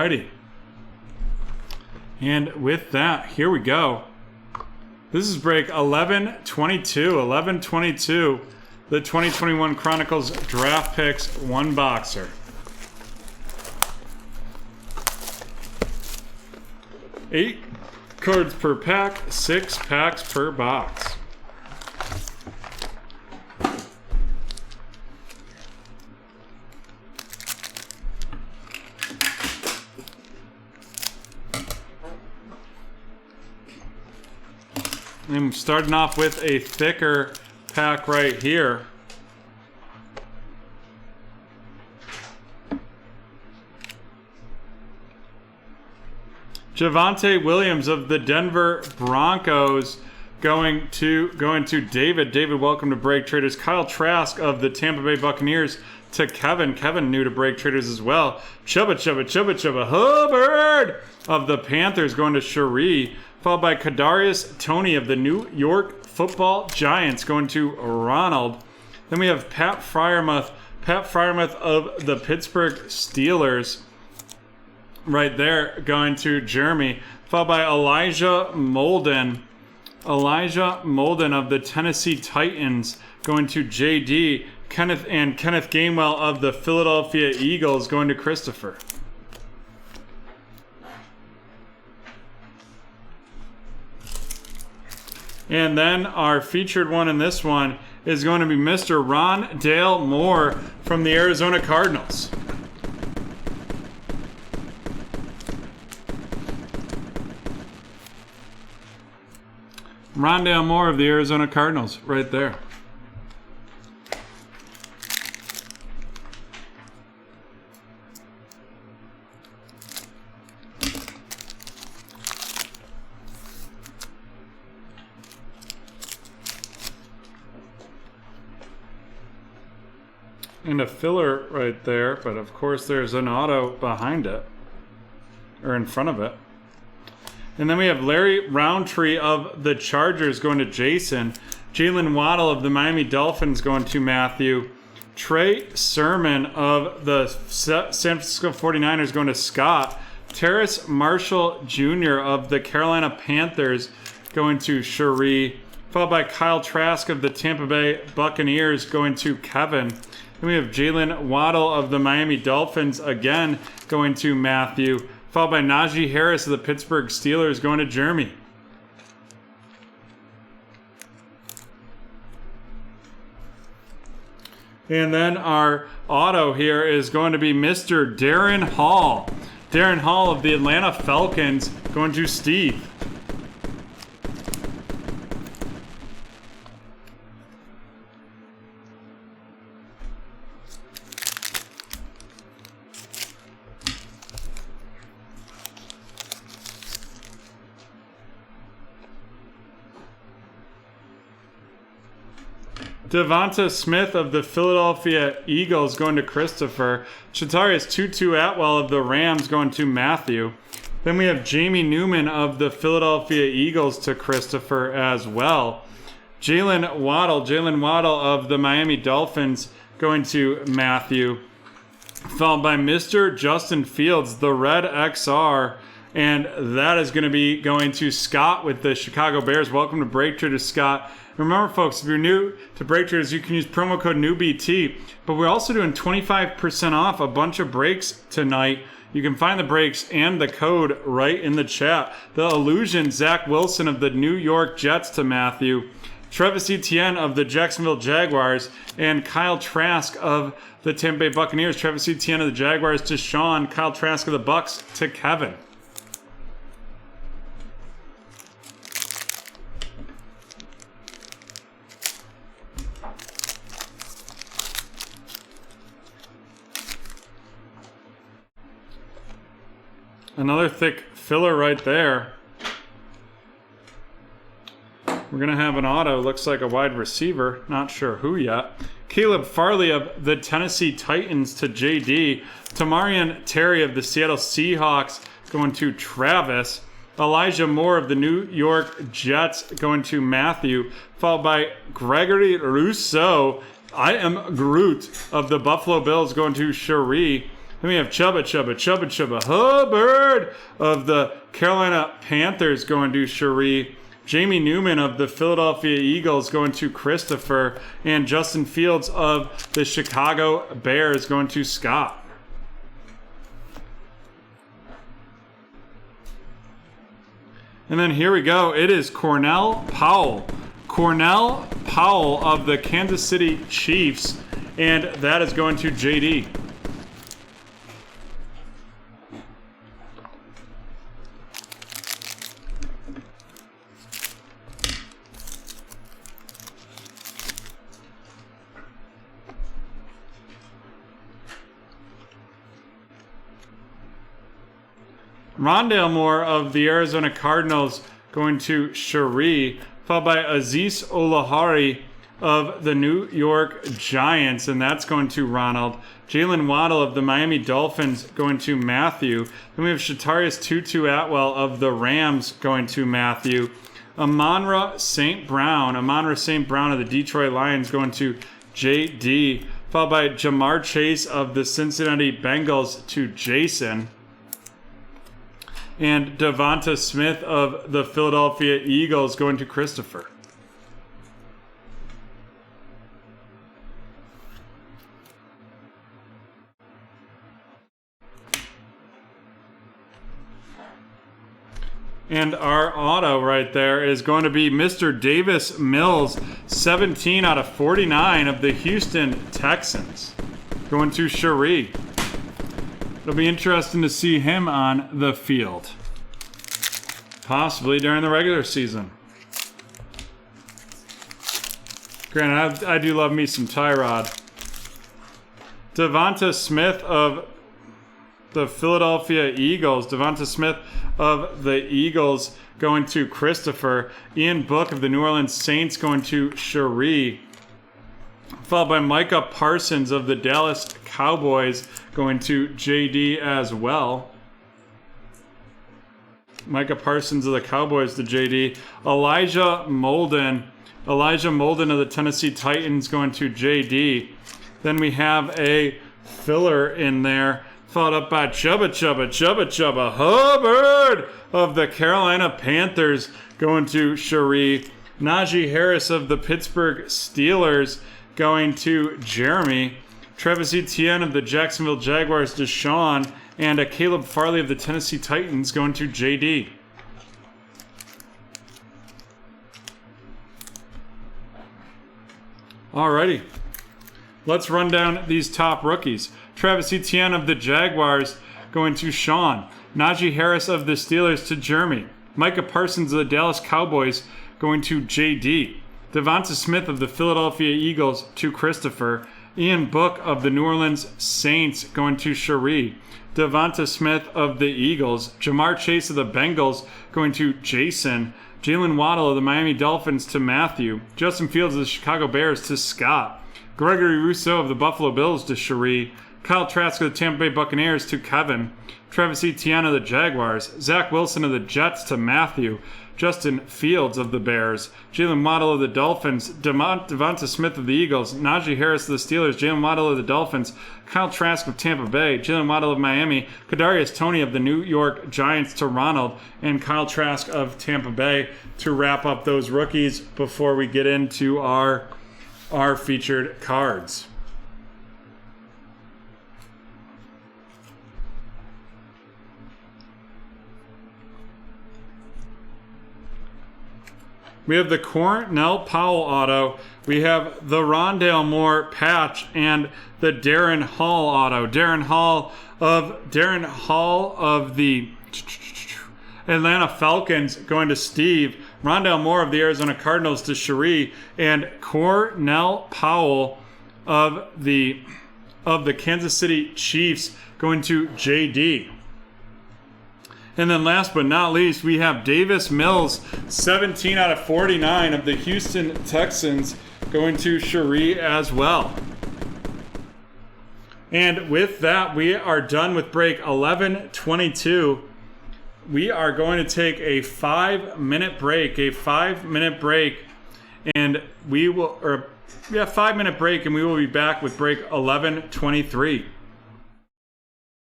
Alrighty. And with that, here we go. This is break 1122. 1122. The 2021 Chronicles Draft Picks 1 boxer. Eight cards per pack, 6 packs per box. I'm starting off with a thicker pack right here. Javonte Williams of the Denver Broncos going to David. David, welcome to BreakTraders. Kyle Trask of the Tampa Bay Buccaneers to Kevin. Kevin, new to BreakTraders as well. Chubba Hubbard of the Panthers going to Cherie. Followed by Kadarius Toney of the New York Football Giants going to Ronald. Then we have Pat Freiermuth of the Pittsburgh Steelers right there going to Jeremy. Followed by Elijah Molden of the Tennessee Titans going to JD. Kenneth Gainwell of the Philadelphia Eagles going to Christopher. And then our featured one in this one is going to be Mr. Rondale Moore from the Arizona Cardinals. Rondale Moore of the Arizona Cardinals, right there. And a filler right there, but of course there's an auto behind it, or in front of it. And then we have Larry Roundtree of the Chargers going to Jason. Jalen Waddle of the Miami Dolphins going to Matthew. Trey Sermon of the San Francisco 49ers going to Scott. Terrace Marshall Jr. of the Carolina Panthers going to Cherie. Followed by Kyle Trask of the Tampa Bay Buccaneers going to Kevin. Then we have Jalen Waddle of the Miami Dolphins again going to Matthew. Followed by Najee Harris of the Pittsburgh Steelers going to Jeremy. And then our auto here is going to be Mr. Darren Hall. Darren Hall of the Atlanta Falcons going to Steve. Devonta Smith of the Philadelphia Eagles going to Christopher. Shatarius Tutu Atwell of the Rams going to Matthew. Then we have Jamie Newman of the Philadelphia Eagles to Christopher as well. Jalen Waddle of the Miami Dolphins going to Matthew. Followed by Mr. Justin Fields, the Red XR. And that is going to be going to Scott with the Chicago Bears. Welcome to BreakTraders, Scott. Remember, folks, if you're new to BreakTraders, you can use promo code NEWBT. But we're also doing 25% off a bunch of breaks tonight. You can find the breaks and the code right in the chat. The Illusion, Zach Wilson of the New York Jets to Matthew. Travis Etienne of the Jacksonville Jaguars. And Kyle Trask of the Tampa Bay Buccaneers. Travis Etienne of the Jaguars to Sean. Kyle Trask of the Bucks to Kevin. Another thick filler right there. We're going to have an auto. Looks like a wide receiver. Not sure who yet. Caleb Farley of the Tennessee Titans to JD. Tamarian Terry of the Seattle Seahawks going to Travis. Elijah Moore of the New York Jets going to Matthew. Followed by Gregory Rousseau. I am Groot of the Buffalo Bills going to Cherie. Then we have Chubba Hubbard of the Carolina Panthers going to Cherie. Jamie Newman of the Philadelphia Eagles going to Christopher. And Justin Fields of the Chicago Bears going to Scott. And then here we go. It is Cornell Powell. Cornell Powell of the Kansas City Chiefs. And that is going to JD. Rondale Moore of the Arizona Cardinals going to Cherie, followed by Azeez Olahari of the New York Giants, and that's going to Ronald. Jalen Waddle of the Miami Dolphins going to Matthew. Then we have Shatarius Tutu Atwell of the Rams going to Matthew. Amon-Ra St. Brown of the Detroit Lions going to JD, followed by Jamar Chase of the Cincinnati Bengals to Jason. And Devonta Smith of the Philadelphia Eagles going to Christopher. And our auto right there is going to be Mr. Davis Mills, 17 out of 49 of the Houston Texans. Going to Cherie. It'll be interesting to see him on the field. Possibly during the regular season. Granted, I do love me some Tyrod. Devonta Smith of the Philadelphia Eagles. Devonta Smith of the Eagles going to Christopher. Ian Book of the New Orleans Saints going to Cherie. Followed by Micah Parsons of the Dallas Cowboys going to JD as well. Micah Parsons of the Cowboys to JD. Elijah Molden of the Tennessee Titans going to JD. Then we have a filler in there, followed up by Chubba Hubbard of the Carolina Panthers going to Cherie. Najee Harris of the Pittsburgh Steelers going to Jeremy. Travis Etienne of the Jacksonville Jaguars to Sean. And a Caleb Farley of the Tennessee Titans going to JD. Alrighty. Let's run down these top rookies. Travis Etienne of the Jaguars going to Sean. Najee Harris of the Steelers to Jeremy. Micah Parsons of the Dallas Cowboys going to JD. Devonta Smith of the Philadelphia Eagles to Christopher. Ian Book of the New Orleans Saints going to Cherie. Devonta Smith of the Eagles. Jamar Chase of the Bengals going to Jason. Jalen Waddle of the Miami Dolphins to Matthew. Justin Fields of the Chicago Bears to Scott. Gregory Rousseau of the Buffalo Bills to Cherie. Kyle Trask of the Tampa Bay Buccaneers to Kevin. Travis Etienne of the Jaguars. Zach Wilson of the Jets to Matthew. Justin Fields of the Bears. Jalen Waddle of the Dolphins. Devonta Smith of the Eagles. Najee Harris of the Steelers. Jalen Waddle of the Dolphins. Kyle Trask of Tampa Bay. Jalen Waddle of Miami. Kadarius Toney of the New York Giants to Ronald. And Kyle Trask of Tampa Bay to wrap up those rookies before we get into our featured cards. We have the Cornell Powell auto. We have the Rondale Moore patch and the Darren Hall auto. Darren Hall of the Atlanta Falcons going to Steve. Rondale Moore of the Arizona Cardinals to Cherie. And Cornell Powell of the Kansas City Chiefs going to JD. And then last but not least, we have Davis Mills, 17 out of 49 of the Houston Texans going to Cherie as well. And with that, we are done with break 1122. We are going to take a 5-minute break, and we will, 5-minute break, and we will be back with break 1123.